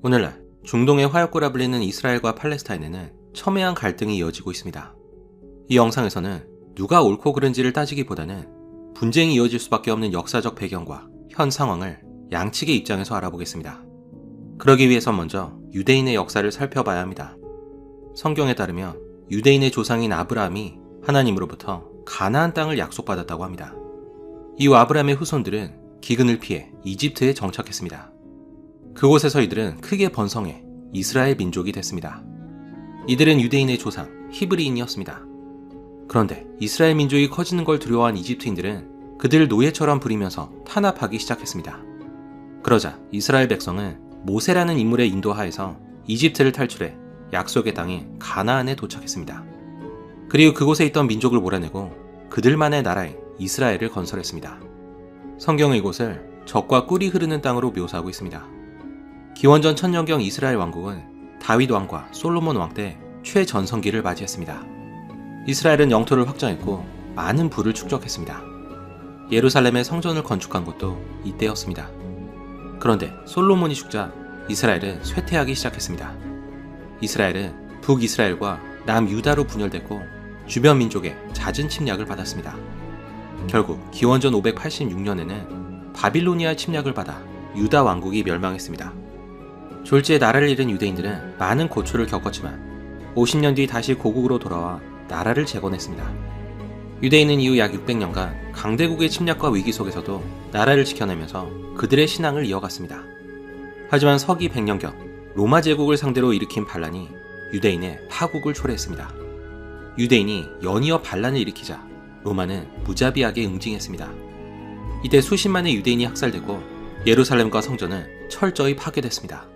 오늘날 중동의 화약고라 불리는 이스라엘과 팔레스타인에는 첨예한 갈등이 이어지고 있습니다. 이 영상에서는 누가 옳고 그른지를 따지기보다는 분쟁이 이어질 수밖에 없는 역사적 배경과 현 상황을 양측의 입장에서 알아보겠습니다. 그러기 위해선 먼저 유대인의 역사를 살펴봐야 합니다. 성경에 따르면 유대인의 조상인 아브라함이 하나님으로부터 가나안 땅을 약속받았다고 합니다. 이후 아브라함의 후손들은 기근을 피해 이집트에 정착했습니다. 그곳에서 이들은 크게 번성해 이스라엘 민족이 됐습니다. 이들은 유대인의 조상 히브리인이었습니다. 그런데 이스라엘 민족이 커지는 걸 두려워한 이집트인들은 그들을 노예처럼 부리면서 탄압하기 시작했습니다. 그러자 이스라엘 백성은 모세라는 인물의 인도하에서 이집트를 탈출해 약속의 땅인 가나안에 도착했습니다. 그리고 그곳에 있던 민족을 몰아내고 그들만의 나라인 이스라엘을 건설했습니다. 성경은 이곳을 젖과 꿀이 흐르는 땅으로 묘사하고 있습니다. 기원전 1000년경 이스라엘 왕국은 다윗 왕과 솔로몬 왕 때 최전성기를 맞이했습니다. 이스라엘은 영토를 확장했고 많은 부를 축적했습니다. 예루살렘의 성전을 건축한 것도 이때였습니다. 그런데 솔로몬이 죽자 이스라엘은 쇠퇴하기 시작했습니다. 이스라엘은 북이스라엘과 남유다로 분열됐고 주변 민족의 잦은 침략을 받았습니다. 결국 기원전 586년에는 바빌로니아 침략을 받아 유다 왕국이 멸망했습니다. 졸지에 나라를 잃은 유대인들은 많은 고초를 겪었지만 50년 뒤 다시 고국으로 돌아와 나라를 재건했습니다. 유대인은 이후 약 600년간 강대국의 침략과 위기 속에서도 나라를 지켜내면서 그들의 신앙을 이어갔습니다. 하지만 서기 100년경 로마 제국을 상대로 일으킨 반란이 유대인의 파국을 초래했습니다. 유대인이 연이어 반란을 일으키자 로마는 무자비하게 응징했습니다. 이때 수십만의 유대인이 학살되고 예루살렘과 성전은 철저히 파괴됐습니다.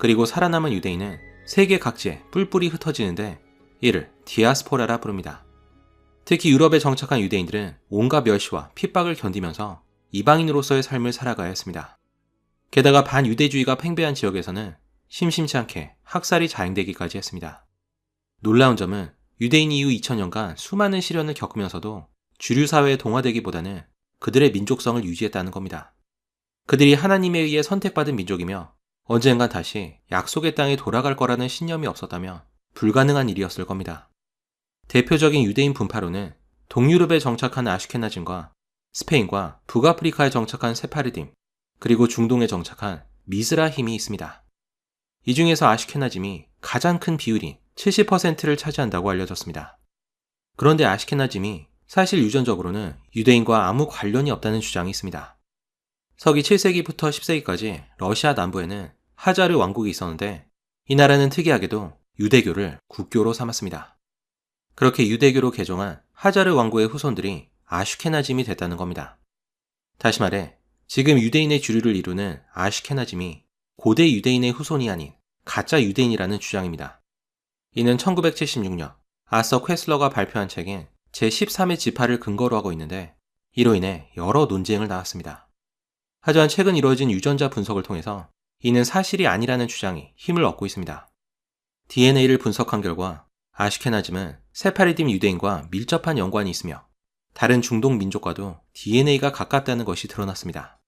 그리고 살아남은 유대인은 세계 각지에 뿔뿔이 흩어지는데 이를 디아스포라라 부릅니다. 특히 유럽에 정착한 유대인들은 온갖 멸시와 핍박을 견디면서 이방인으로서의 삶을 살아가야 했습니다. 게다가 반유대주의가 팽배한 지역에서는 심심치 않게 학살이 자행되기까지 했습니다. 놀라운 점은 유대인 이후 2000년간 수많은 시련을 겪으면서도 주류 사회에 동화되기보다는 그들의 민족성을 유지했다는 겁니다. 그들이 하나님에 의해 선택받은 민족이며 언젠간 다시 약속의 땅에 돌아갈 거라는 신념이 없었다면 불가능한 일이었을 겁니다. 대표적인 유대인 분파로는 동유럽에 정착한 아슈케나즘과 스페인과 북아프리카에 정착한 세파르딤, 그리고 중동에 정착한 미스라힘이 있습니다. 이 중에서 아슈케나즘이 가장 큰 비율인 70%를 차지한다고 알려졌습니다. 그런데 아슈케나즘이 사실 유전적으로는 유대인과 아무 관련이 없다는 주장이 있습니다. 서기 7세기부터 10세기까지 러시아 남부에는 하자르 왕국이 있었는데 이 나라는 특이하게도 유대교를 국교로 삼았습니다. 그렇게 유대교로 개종한 하자르 왕국의 후손들이 아슈케나즘이 됐다는 겁니다. 다시 말해 지금 유대인의 주류를 이루는 아슈케나즘이 고대 유대인의 후손이 아닌 가짜 유대인이라는 주장입니다. 이는 1976년 아서 퀘슬러가 발표한 책인 제13의 지파를 근거로 하고 있는데 이로 인해 여러 논쟁을 낳았습니다. 하지만 최근 이루어진 유전자 분석을 통해서 이는 사실이 아니라는 주장이 힘을 얻고 있습니다. DNA를 분석한 결과 아슈케나즘은 세파르딤 유대인과 밀접한 연관이 있으며 다른 중동 민족과도 DNA가 가깝다는 것이 드러났습니다.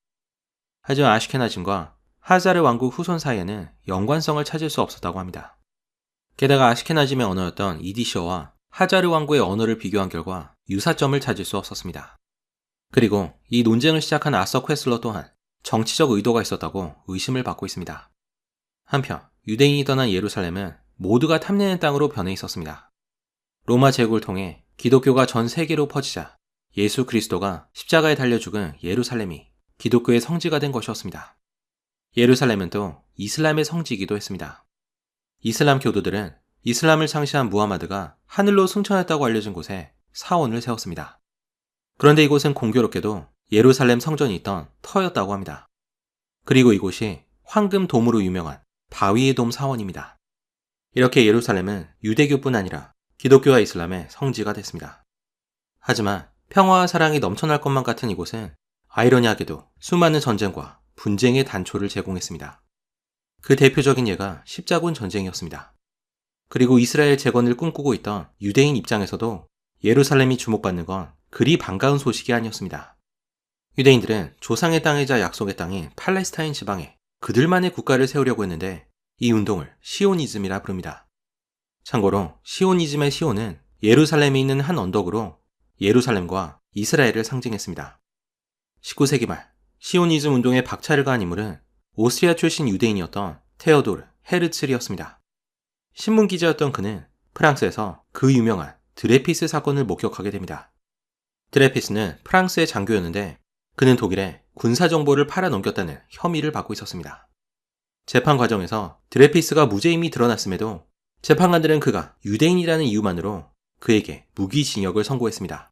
하지만 아슈케나즘과 하자르 왕국 후손 사이에는 연관성을 찾을 수 없었다고 합니다. 게다가 아슈케나즘의 언어였던 이디시어와 하자르 왕국의 언어를 비교한 결과 유사점을 찾을 수 없었습니다. 그리고 이 논쟁을 시작한 아서 퀘슬러 또한 정치적 의도가 있었다고 의심을 받고 있습니다. 한편 유대인이 떠난 예루살렘은 모두가 탐내는 땅으로 변해 있었습니다. 로마 제국을 통해 기독교가 전 세계로 퍼지자 예수 그리스도가 십자가에 달려 죽은 예루살렘이 기독교의 성지가 된 것이었습니다. 예루살렘은 또 이슬람의 성지이기도 했습니다. 이슬람 교도들은 이슬람을 창시한 무하마드가 하늘로 승천했다고 알려진 곳에 사원을 세웠습니다. 그런데 이곳은 공교롭게도 예루살렘 성전이 있던 터였다고 합니다. 그리고 이곳이 황금돔으로 유명한 바위의 돔 사원입니다. 이렇게 예루살렘은 유대교뿐 아니라 기독교와 이슬람의 성지가 됐습니다. 하지만 평화와 사랑이 넘쳐날 것만 같은 이곳은 아이러니하게도 수많은 전쟁과 분쟁의 단초를 제공했습니다. 그 대표적인 예가 십자군 전쟁이었습니다. 그리고 이스라엘 재건을 꿈꾸고 있던 유대인 입장에서도 예루살렘이 주목받는 건 그리 반가운 소식이 아니었습니다. 유대인들은 조상의 땅이자 약속의 땅인 팔레스타인 지방에 그들만의 국가를 세우려고 했는데 이 운동을 시오니즘이라 부릅니다. 참고로 시오니즘의 시온은 예루살렘에 있는 한 언덕으로 예루살렘과 이스라엘을 상징했습니다. 19세기 말 시오니즘 운동에 박차를 가한 인물은 오스트리아 출신 유대인이었던 테오도르 헤르츠리였습니다. 신문기자였던 그는 프랑스에서 그 유명한 드레피스 사건을 목격하게 됩니다. 드레피스는 프랑스의 장교였는데 그는 독일에 군사정보를 팔아넘겼다는 혐의를 받고 있었습니다. 재판 과정에서 드레피스가 무죄임이 드러났음에도 재판관들은 그가 유대인이라는 이유만으로 그에게 무기징역을 선고했습니다.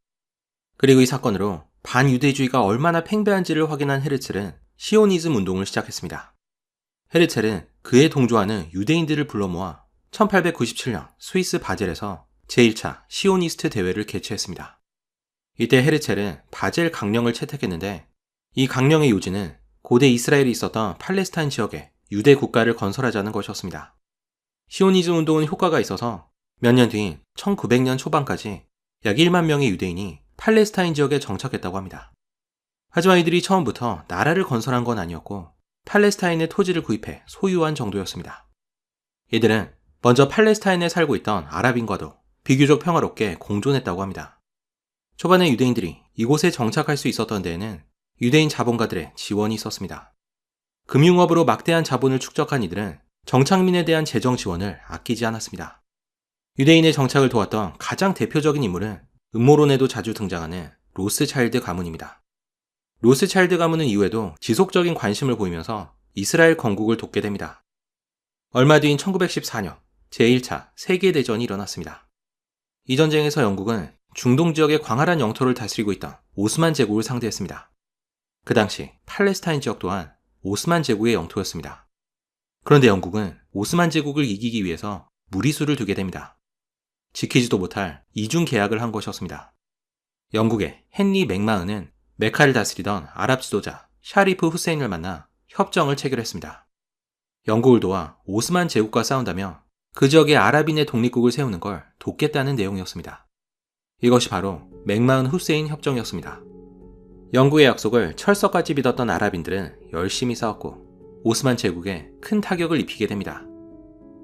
그리고 이 사건으로 반유대주의가 얼마나 팽배한지를 확인한 헤르첼은 시오니즘 운동을 시작했습니다. 헤르첼은 그에 동조하는 유대인들을 불러 모아 1897년 스위스 바젤에서 제1차 시오니스트 대회를 개최했습니다. 이때 헤르첼은 바젤 강령을 채택했는데 이 강령의 요지는 고대 이스라엘이 있었던 팔레스타인 지역에 유대 국가를 건설하자는 것이었습니다. 시오니즘 운동은 효과가 있어서 몇 년 뒤인 1900년 초반까지 약 1만 명의 유대인이 팔레스타인 지역에 정착했다고 합니다. 하지만 이들이 처음부터 나라를 건설한 건 아니었고 팔레스타인의 토지를 구입해 소유한 정도였습니다. 이들은 먼저 팔레스타인에 살고 있던 아랍인과도 비교적 평화롭게 공존했다고 합니다. 초반에 유대인들이 이곳에 정착할 수 있었던 데에는 유대인 자본가들의 지원이 있었습니다. 금융업으로 막대한 자본을 축적한 이들은 정착민에 대한 재정 지원을 아끼지 않았습니다. 유대인의 정착을 도왔던 가장 대표적인 인물은 음모론에도 자주 등장하는 로스차일드 가문입니다. 로스차일드 가문은 이후에도 지속적인 관심을 보이면서 이스라엘 건국을 돕게 됩니다. 얼마 뒤인 1914년 제1차 세계대전이 일어났습니다. 이 전쟁에서 영국은 중동 지역의 광활한 영토를 다스리고 있던 오스만 제국을 상대했습니다. 그 당시 팔레스타인 지역 또한 오스만 제국의 영토였습니다. 그런데 영국은 오스만 제국을 이기기 위해서 무리수를 두게 됩니다. 지키지도 못할 이중 계약을 한 것이었습니다. 영국의 헨리 맥마흔은 메카를 다스리던 아랍 지도자 샤리프 후세인을 만나 협정을 체결했습니다. 영국을 도와 오스만 제국과 싸운다며 그 지역에 아랍인의 독립국을 세우는 걸 돕겠다는 내용이었습니다. 이것이 바로 맥마흔 후세인 협정이었습니다. 영국의 약속을 철석같이 믿었던 아랍인들은 열심히 싸웠고 오스만 제국에 큰 타격을 입히게 됩니다.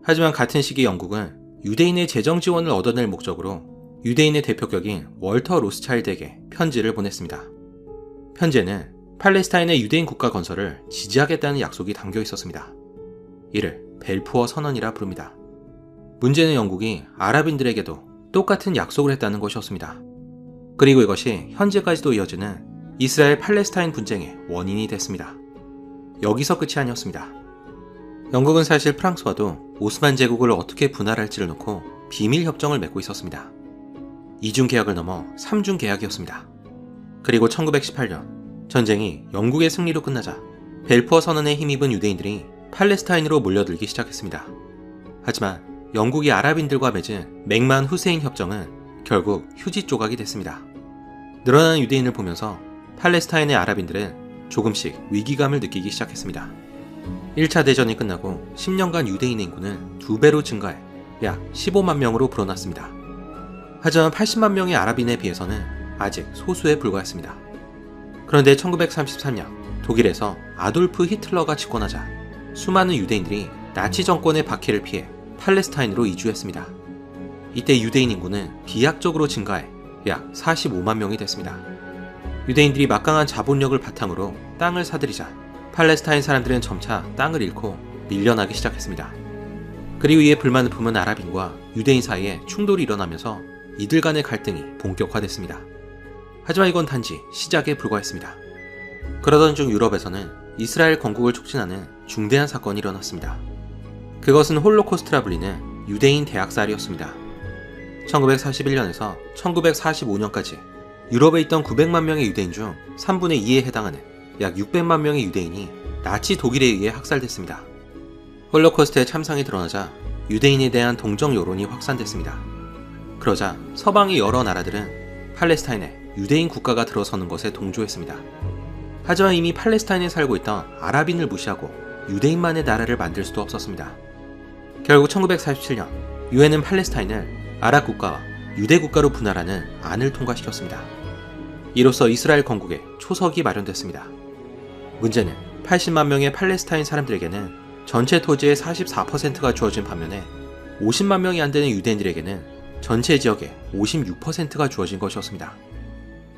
하지만 같은 시기 영국은 유대인의 재정 지원을 얻어낼 목적으로 유대인의 대표격인 월터 로스차일드에게 편지를 보냈습니다. 편지에는 팔레스타인의 유대인 국가 건설을 지지하겠다는 약속이 담겨 있었습니다. 이를 벨푸어 선언이라 부릅니다. 문제는 영국이 아랍인들에게도 똑같은 약속을 했다는 것이었습니다. 그리고 이것이 현재까지도 이어지는 이스라엘 팔레스타인 분쟁의 원인이 됐습니다. 여기서 끝이 아니었습니다. 영국은 사실 프랑스와도 오스만 제국을 어떻게 분할할지를 놓고 비밀 협정을 맺고 있었습니다. 2중 계약을 넘어 3중 계약이었습니다. 그리고 1918년 전쟁이 영국의 승리로 끝나자 벨푸어 선언에 힘입은 유대인들이 팔레스타인으로 몰려들기 시작했습니다. 하지만 영국이 아랍인들과 맺은 맥만 후세인 협정은 결국 휴지 조각이 됐습니다. 늘어나는 유대인을 보면서 팔레스타인의 아랍인들은 조금씩 위기감을 느끼기 시작했습니다. 1차 대전이 끝나고 10년간 유대인의 인구는 2배로 증가해 약 15만 명으로 불어났습니다. 하지만 80만 명의 아랍인에 비해서는 아직 소수에 불과했습니다. 그런데 1933년 독일에서 아돌프 히틀러가 집권하자 수많은 유대인들이 나치 정권의 박해를 피해 팔레스타인으로 이주했습니다. 이때 유대인 인구는 비약적으로 증가해 약 45만 명이 됐습니다. 유대인들이 막강한 자본력을 바탕으로 땅을 사들이자 팔레스타인 사람들은 점차 땅을 잃고 밀려나기 시작했습니다. 그리고 이에 불만을 품은 아랍인과 유대인 사이에 충돌이 일어나면서 이들 간의 갈등이 본격화됐습니다. 하지만 이건 단지 시작에 불과했습니다. 그러던 중 유럽에서는 이스라엘 건국을 촉진하는 중대한 사건이 일어났습니다. 그것은 홀로코스트라 불리는 유대인 대학살이었습니다. 1941년에서 1945년까지 유럽에 있던 900만 명의 유대인 중 3분의 2에 해당하는 약 600만 명의 유대인이 나치 독일에 의해 학살됐습니다. 홀로코스트의 참상이 드러나자 유대인에 대한 동정 여론이 확산됐습니다. 그러자 서방의 여러 나라들은 팔레스타인에 유대인 국가가 들어서는 것에 동조했습니다. 하지만 이미 팔레스타인에 살고 있던 아랍인을 무시하고 유대인만의 나라를 만들 수도 없었습니다. 결국 1947년 유엔은 팔레스타인을 아랍 국가와 유대 국가로 분할하는 안을 통과시켰습니다. 이로써 이스라엘 건국의 초석이 마련됐습니다. 문제는 80만 명의 팔레스타인 사람들에게는 전체 토지의 44%가 주어진 반면에 50만 명이 안 되는 유대인들에게는 전체 지역의 56%가 주어진 것이었습니다.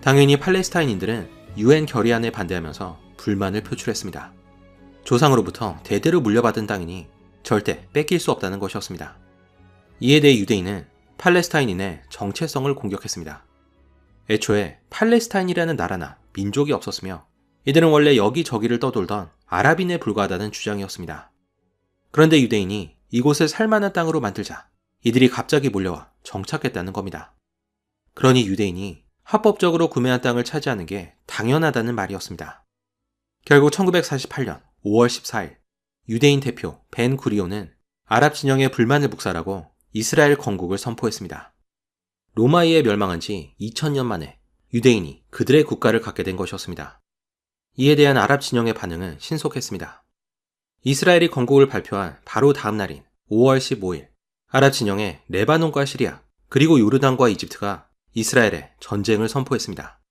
당연히 팔레스타인인들은 UN 결의안에 반대하면서 불만을 표출했습니다. 조상으로부터 대대로 물려받은 땅이니 절대 뺏길 수 없다는 것이었습니다. 이에 대해 유대인은 팔레스타인인의 정체성을 공격했습니다. 애초에 팔레스타인이라는 나라나 민족이 없었으며 이들은 원래 여기저기를 떠돌던 아랍인에 불과하다는 주장이었습니다. 그런데 유대인이 이곳을 살만한 땅으로 만들자 이들이 갑자기 몰려와 정착했다는 겁니다. 그러니 유대인이 합법적으로 구매한 땅을 차지하는 게 당연하다는 말이었습니다. 결국 1948년 5월 14일 유대인 대표 벤 구리온은 아랍 진영의 불만을 묵살하고 이스라엘 건국을 선포했습니다. 로마의에 멸망한 지 2000년 만에 유대인이 그들의 국가를 갖게 된 것이었습니다. 이에 대한 아랍 진영의 반응은 신속했습니다. 이스라엘이 건국을 발표한 바로 다음 날인 5월 15일 아랍 진영의 레바논과 시리아 그리고 요르단과 이집트가 이스라엘에 전쟁을 선포했습니다.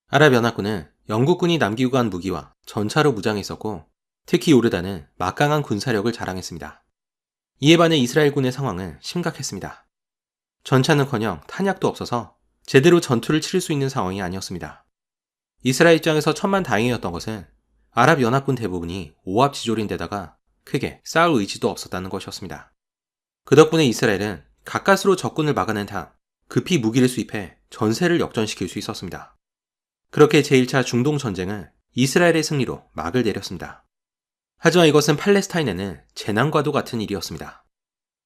아랍연합군은 영국군이 남기고 간 무기와 전차로 무장해 있었고 특히 요르단은 막강한 군사력을 자랑했습니다. 이에 반해 이스라엘군의 상황은 심각했습니다. 전차는커녕 탄약도 없어서 제대로 전투를 치를 수 있는 상황이 아니었습니다. 이스라엘 입장에서 천만다행이었던 것은 아랍연합군 대부분이 오합지졸인데다가 크게 싸울 의지도 없었다는 것이었습니다. 그 덕분에 이스라엘은 가까스로 적군을 막아낸 다음 급히 무기를 수입해 전세를 역전시킬 수 있었습니다. 그렇게 제1차 중동전쟁은 이스라엘의 승리로 막을 내렸습니다. 하지만 이것은 팔레스타인에는 재난과도 같은 일이었습니다.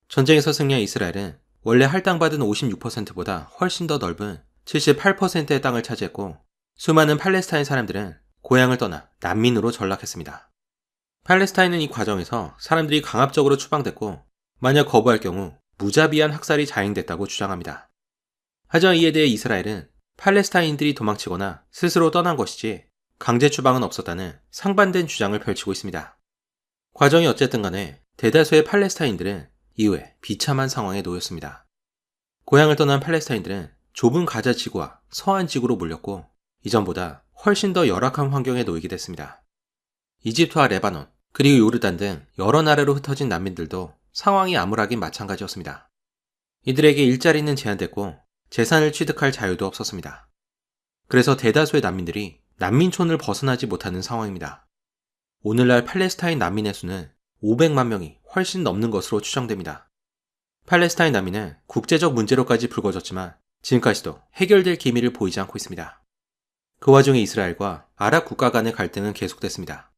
전쟁에서 승리한 이스라엘은 원래 할당받은 56%보다 훨씬 더 넓은 78%의 땅을 차지했고 수많은 팔레스타인 사람들은 고향을 떠나 난민으로 전락했습니다. 팔레스타인은 이 과정에서 사람들이 강압적으로 추방됐고 만약 거부할 경우 무자비한 학살이 자행됐다고 주장합니다. 하지만 이에 대해 이스라엘은 팔레스타인들이 도망치거나 스스로 떠난 것이지 강제 추방은 없었다는 상반된 주장을 펼치고 있습니다. 과정이 어쨌든 간에 대다수의 팔레스타인들은 이후에 비참한 상황에 놓였습니다. 고향을 떠난 팔레스타인들은 좁은 가자 지구와 서한 지구로 몰렸고 이전보다 훨씬 더 열악한 환경에 놓이게 됐습니다. 이집트와 레바논, 그리고 요르단 등 여러 나라로 흩어진 난민들도 상황이 암울하긴 마찬가지였습니다. 이들에게 일자리는 제한됐고 재산을 취득할 자유도 없었습니다. 그래서 대다수의 난민들이 난민촌을 벗어나지 못하는 상황입니다. 오늘날 팔레스타인 난민의 수는 500만 명이 훨씬 넘는 것으로 추정됩니다. 팔레스타인 난민은 국제적 문제로까지 불거졌지만 지금까지도 해결될 기미를 보이지 않고 있습니다. 그 와중에 이스라엘과 아랍 국가 간의 갈등은 계속됐습니다.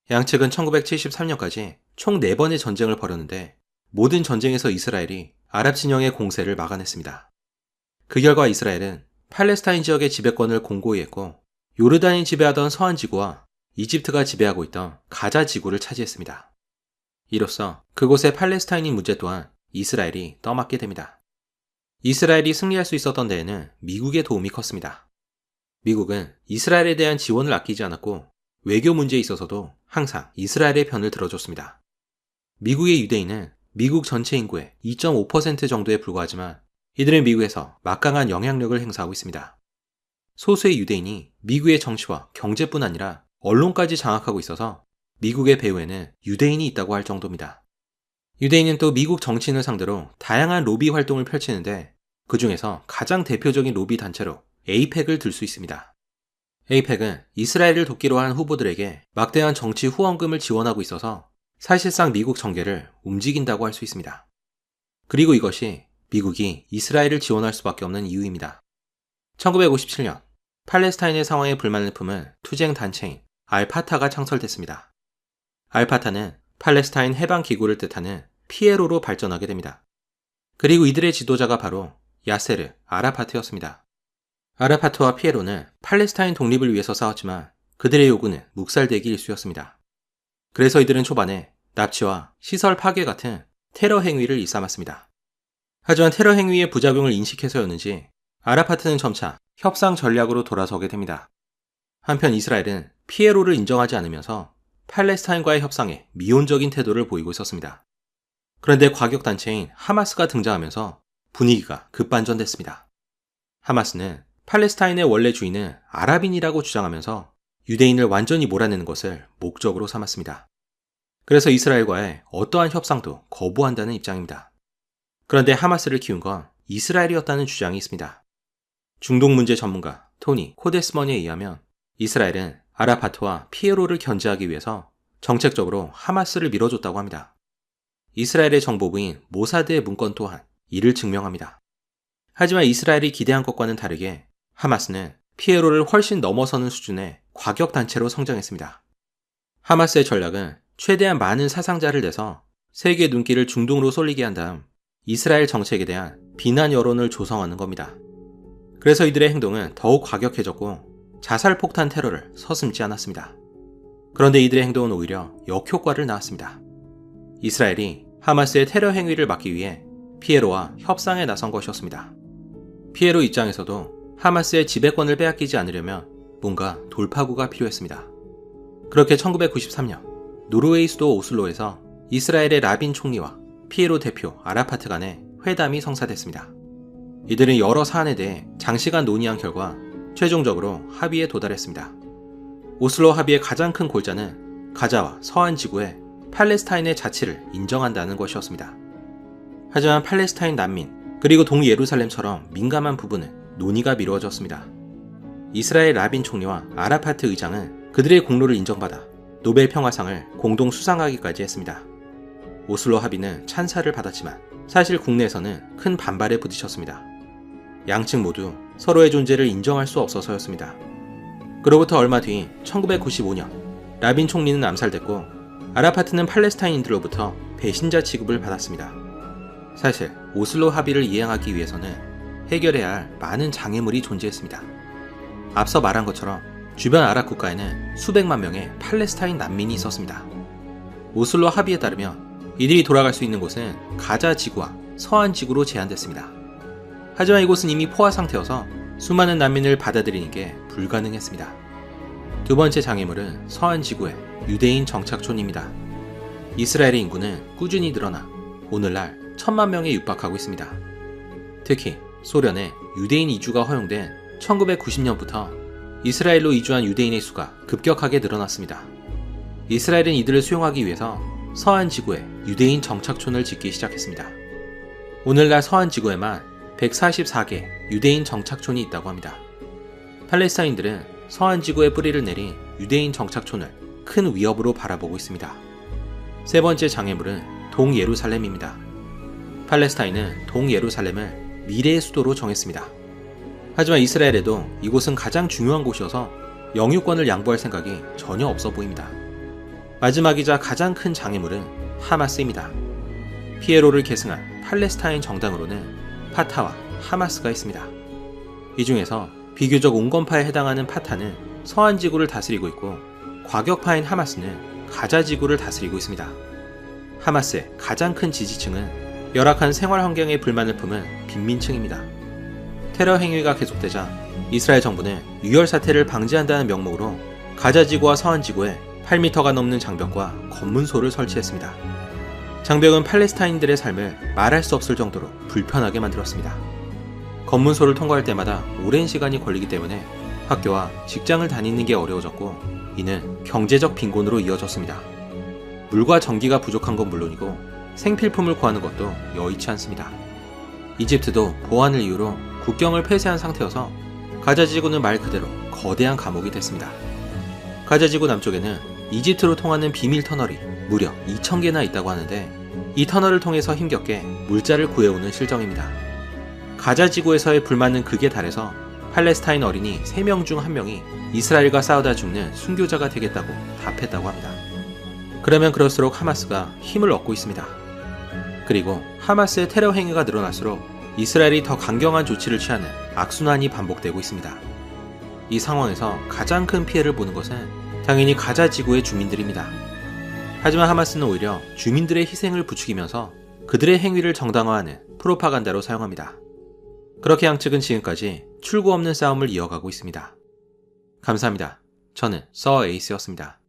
양측은 1973년까지 총 4번의 전쟁을 벌였는데 모든 전쟁에서 이스라엘이 아랍 진영의 공세를 막아냈습니다. 그 결과 이스라엘은 팔레스타인 지역의 지배권을 공고히 했고 요르단이 지배하던 서한 지구와 이집트가 지배하고 있던 가자 지구를 차지했습니다. 이로써 그곳의 팔레스타인인 문제 또한 이스라엘이 떠맡게 됩니다. 이스라엘이 승리할 수 있었던 데에는 미국의 도움이 컸습니다. 미국은 이스라엘에 대한 지원을 아끼지 않았고 외교 문제에 있어서도 항상 이스라엘의 편을 들어줬습니다. 미국의 유대인은 미국 전체 인구의 2.5% 정도에 불과하지만 이들은 미국에서 막강한 영향력을 행사하고 있습니다. 소수의 유대인이 미국의 정치와 경제뿐 아니라 언론까지 장악하고 있어서 미국의 배후에는 유대인이 있다고 할 정도입니다. 유대인은 또 미국 정치인을 상대로 다양한 로비 활동을 펼치는데 그 중에서 가장 대표적인 로비 단체로 에이펙을 들 수 있습니다. 에이펙은 이스라엘을 돕기로 한 후보들에게 막대한 정치 후원금을 지원하고 있어서 사실상 미국 정계를 움직인다고 할 수 있습니다. 그리고 이것이 미국이 이스라엘을 지원할 수밖에 없는 이유입니다. 1957년 팔레스타인의 상황에 불만을 품은 투쟁 단체인 알파타가 창설됐습니다. 알파타는 팔레스타인 해방기구를 뜻하는 피에로로 발전하게 됩니다. 그리고 이들의 지도자가 바로 야세르 아라파트였습니다. 아라파트와 피에로는 팔레스타인 독립을 위해서 싸웠지만 그들의 요구는 묵살되기 일쑤였습니다. 그래서 이들은 초반에 납치와 시설 파괴 같은 테러 행위를 일삼았습니다. 하지만 테러 행위의 부작용을 인식해서였는지 아라파트는 점차 협상 전략으로 돌아서게 됩니다. 한편 이스라엘은 피에로를 인정하지 않으면서 팔레스타인과의 협상에 미온적인 태도를 보이고 있었습니다. 그런데 과격단체인 하마스가 등장하면서 분위기가 급반전됐습니다. 하마스는 팔레스타인의 원래 주인은 아랍인이라고 주장하면서 유대인을 완전히 몰아내는 것을 목적으로 삼았습니다. 그래서 이스라엘과의 어떠한 협상도 거부한다는 입장입니다. 그런데 하마스를 키운 건 이스라엘이었다는 주장이 있습니다. 중동 문제 전문가 토니 코데스먼에 의하면 이스라엘은 아라파트와 피에로를 견제하기 위해서 정책적으로 하마스를 밀어줬다고 합니다. 이스라엘의 정보부인 모사드의 문건 또한 이를 증명합니다. 하지만 이스라엘이 기대한 것과는 다르게 하마스는 피에로를 훨씬 넘어서는 수준의 과격단체로 성장했습니다. 하마스의 전략은 최대한 많은 사상자를 내서 세계 눈길을 중동으로 쏠리게 한 다음 이스라엘 정책에 대한 비난 여론을 조성하는 겁니다. 그래서 이들의 행동은 더욱 과격해졌고 자살폭탄 테러를 서슴지 않았습니다. 그런데 이들의 행동은 오히려 역효과를 낳았습니다. 이스라엘이 하마스의 테러 행위를 막기 위해 피에로와 협상에 나선 것이었습니다. 피에로 입장에서도 하마스의 지배권을 빼앗기지 않으려면 뭔가 돌파구가 필요했습니다. 그렇게 1993년 노르웨이 수도 오슬로에서 이스라엘의 라빈 총리와 피에로 대표 아라파트 간의 회담이 성사됐습니다. 이들은 여러 사안에 대해 장시간 논의한 결과 최종적으로 합의에 도달했습니다. 오슬로 합의의 가장 큰 골자는 가자와 서한 지구에 팔레스타인의 자치를 인정한다는 것이었습니다. 하지만 팔레스타인 난민 그리고 동예루살렘처럼 민감한 부분은 논의가 미뤄졌습니다. 이스라엘 라빈 총리와 아라파트 의장은 그들의 공로를 인정받아 노벨 평화상을 공동 수상하기까지 했습니다. 오슬로 합의는 찬사를 받았지만 사실 국내에서는 큰 반발에 부딪혔습니다. 양측 모두 서로의 존재를 인정할 수 없어서였습니다. 그로부터 얼마 뒤 1995년 라빈 총리는 암살됐고 아라파트는 팔레스타인인들로부터 배신자 취급을 받았습니다. 사실 오슬로 합의를 이행하기 위해서는 해결해야 할 많은 장애물이 존재했습니다. 앞서 말한 것처럼 주변 아랍 국가에는 수백만 명의 팔레스타인 난민이 있었습니다. 오슬로 합의에 따르면 이들이 돌아갈 수 있는 곳은 가자 지구와 서한 지구로 제한됐습니다. 하지만 이곳은 이미 포화 상태여서 수많은 난민을 받아들이는 게 불가능했습니다. 두 번째 장애물은 서한 지구의 유대인 정착촌입니다. 이스라엘의 인구는 꾸준히 늘어나 오늘날 1000만 명에 육박하고 있습니다. 특히 소련의 유대인 이주가 허용된 1990년부터 이스라엘로 이주한 유대인의 수가 급격하게 늘어났습니다. 이스라엘은 이들을 수용하기 위해서 서한 지구에 유대인 정착촌을 짓기 시작했습니다. 오늘날 서한 지구에만 144개 유대인 정착촌이 있다고 합니다. 팔레스타인들은 서한 지구에 뿌리를 내린 유대인 정착촌을 큰 위협으로 바라보고 있습니다. 세 번째 장애물은 동예루살렘입니다. 팔레스타인은 동예루살렘을 미래의 수도로 정했습니다. 하지만 이스라엘에도 이곳은 가장 중요한 곳이어서 영유권을 양보할 생각이 전혀 없어 보입니다. 마지막이자 가장 큰 장애물은 하마스입니다. 피에로를 계승한 팔레스타인 정당으로는 파타와 하마스가 있습니다. 이 중에서 비교적 온건파에 해당하는 파타는 서한 지구를 다스리고 있고 과격파인 하마스는 가자 지구를 다스리고 있습니다. 하마스의 가장 큰 지지층은 열악한 생활 환경에 불만을 품은 빈민층입니다. 테러 행위가 계속되자 이스라엘 정부는 유혈 사태를 방지한다는 명목으로 가자 지구와 서한 지구에 8m가 넘는 장벽과 검문소를 설치했습니다. 장벽은 팔레스타인들의 삶을 말할 수 없을 정도로 불편하게 만들었습니다. 검문소를 통과할 때마다 오랜 시간이 걸리기 때문에 학교와 직장을 다니는 게 어려워졌고 이는 경제적 빈곤으로 이어졌습니다. 물과 전기가 부족한 건 물론이고 생필품을 구하는 것도 여의치 않습니다. 이집트도 보안을 이유로 국경을 폐쇄한 상태여서 가자지구는 말 그대로 거대한 감옥이 됐습니다. 가자지구 남쪽에는 이집트로 통하는 비밀 터널이 무려 2000개나 있다고 하는데 이 터널을 통해서 힘겹게 물자를 구해오는 실정입니다. 가자지구에서의 불만은 극에 달해서 팔레스타인 어린이 3명 중 1명이 이스라엘과 싸우다 죽는 순교자가 되겠다고 답했다고 합니다. 그러면 그럴수록 하마스가 힘을 얻고 있습니다. 그리고 하마스의 테러 행위가 늘어날수록 이스라엘이 더 강경한 조치를 취하는 악순환이 반복되고 있습니다. 이 상황에서 가장 큰 피해를 보는 것은 당연히 가자 지구의 주민들입니다. 하지만 하마스는 오히려 주민들의 희생을 부추기면서 그들의 행위를 정당화하는 프로파간다로 사용합니다. 그렇게 양측은 지금까지 출구 없는 싸움을 이어가고 있습니다. 감사합니다. 저는 서 에이스였습니다.